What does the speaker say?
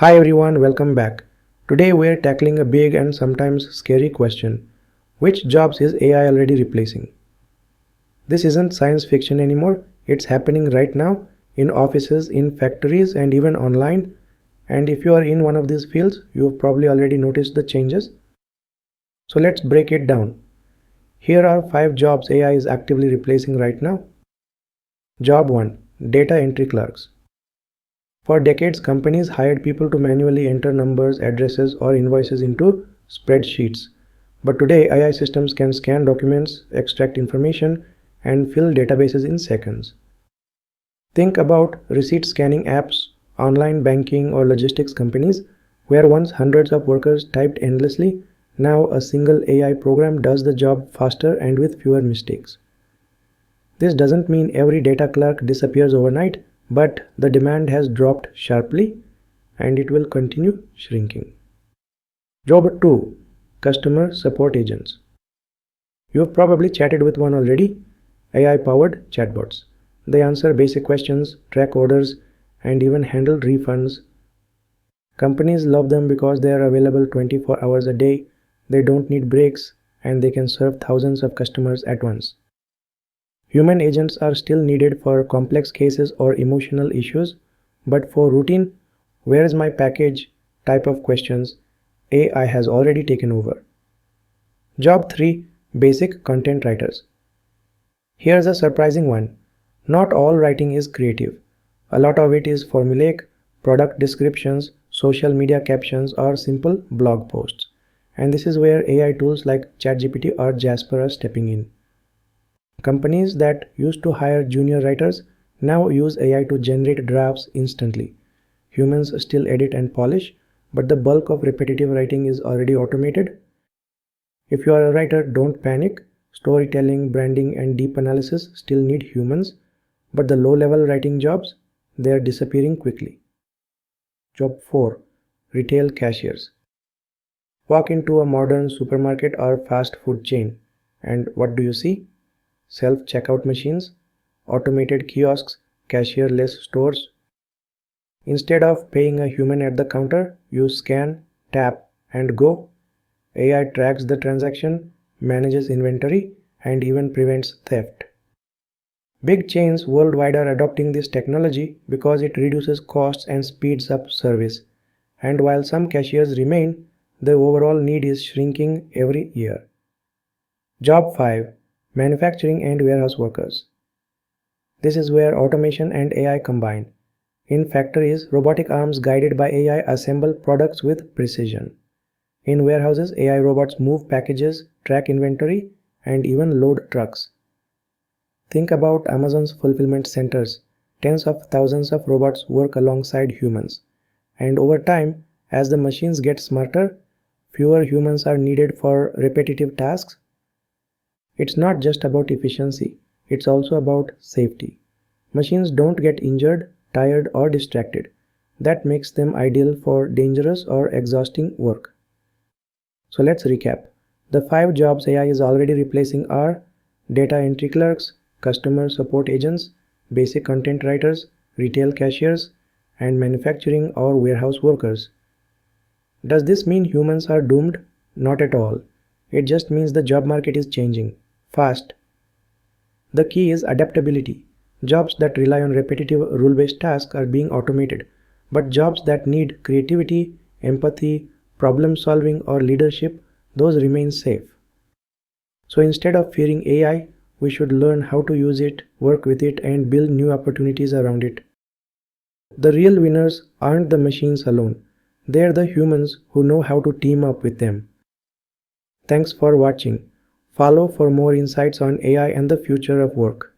Hi everyone, welcome back. Today we're tackling a big and sometimes scary question. Which jobs is AI already replacing? This isn't science fiction anymore, it's happening right now in offices, in factories, and even online. And if you are in one of these fields, you've probably already noticed the changes. So let's break it down. Here are 5 jobs AI is actively replacing right now. Job 1, Data Entry Clerks. For decades, companies hired people to manually enter numbers, addresses, or invoices into spreadsheets. But today, AI systems can scan documents, extract information, and fill databases in seconds. Think about receipt scanning apps, online banking, or logistics companies, where once hundreds of workers typed endlessly, now a single AI program does the job faster and with fewer mistakes. This doesn't mean every data clerk disappears overnight, but the demand has dropped sharply and it will continue shrinking. Job 2, Customer Support Agents. You've probably chatted with one already, AI-powered chatbots. They answer basic questions, track orders, and even handle refunds. Companies love them because they are available 24 hours a day, they don't need breaks, and they can serve thousands of customers at once. Human agents are still needed for complex cases or emotional issues, but for routine, "where is my package" type of questions, AI has already taken over. Job 3, Basic Content Writers. Here's a surprising one. Not all writing is creative. A lot of it is formulaic, product descriptions, social media captions, or simple blog posts. And this is where AI tools like ChatGPT or Jasper are stepping in. Companies that used to hire junior writers now use AI to generate drafts instantly. Humans still edit and polish, but the bulk of repetitive writing is already automated. If you are a writer, don't panic. Storytelling, branding, and deep analysis still need humans, but the low-level writing jobs, they are disappearing quickly. Job 4, Retail Cashiers. Walk into a modern supermarket or fast food chain, and what do you see? Self-checkout machines, automated kiosks, cashier-less stores. Instead of paying a human at the counter, you scan, tap, and go. AI tracks the transaction, manages inventory, and even prevents theft. Big chains worldwide are adopting this technology because it reduces costs and speeds up service. And while some cashiers remain, the overall need is shrinking every year. Job 5, Manufacturing and Warehouse Workers. This is where automation and AI combine. In factories, robotic arms guided by AI assemble products with precision. In warehouses, AI robots move packages, track inventory, and even load trucks. Think about Amazon's fulfillment centers. Tens of thousands of robots work alongside humans. And over time, as the machines get smarter, fewer humans are needed for repetitive tasks. It's not just about efficiency, it's also about safety. Machines don't get injured, tired, or distracted. That makes them ideal for dangerous or exhausting work. So let's recap. The 5 jobs AI is already replacing are data entry clerks, customer support agents, basic content writers, retail cashiers, and manufacturing or warehouse workers. Does this mean humans are doomed? Not at all. It just means the job market is changing fast. The key is adaptability. Jobs that rely on repetitive rule-based tasks are being automated, but jobs that need creativity, empathy, problem solving, or leadership, those remain safe. So instead of fearing AI, we should learn how to use it, work with it, and build new opportunities around it. The real winners aren't the machines alone. They're the humans who know how to team up with them. Thanks for watching. Follow for more insights on AI and the future of work.